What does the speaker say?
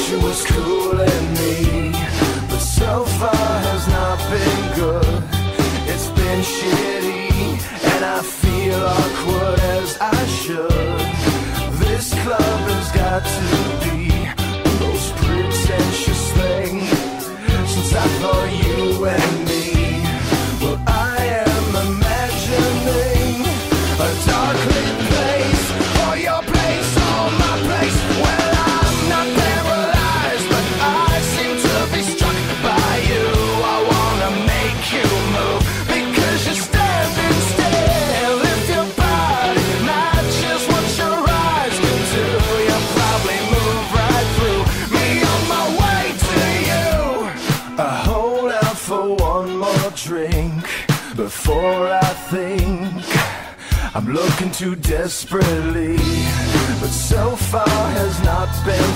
you was cooling me, but so far has not been good. It's been shitty, and I feel awkward as I should. This club has got to be the most pretentious thing since I thought you and me. Well, I am imagining a dark lit place, or your place, or my place. Well, I'm not paralyzed, but I seem to be struck by you. I wanna make you move because you're standing still. If your body matches what your eyes can do, you'll probably move right through me on my way to you. I hold out for one more drink before I think I'm looking too desperately, but so far has not been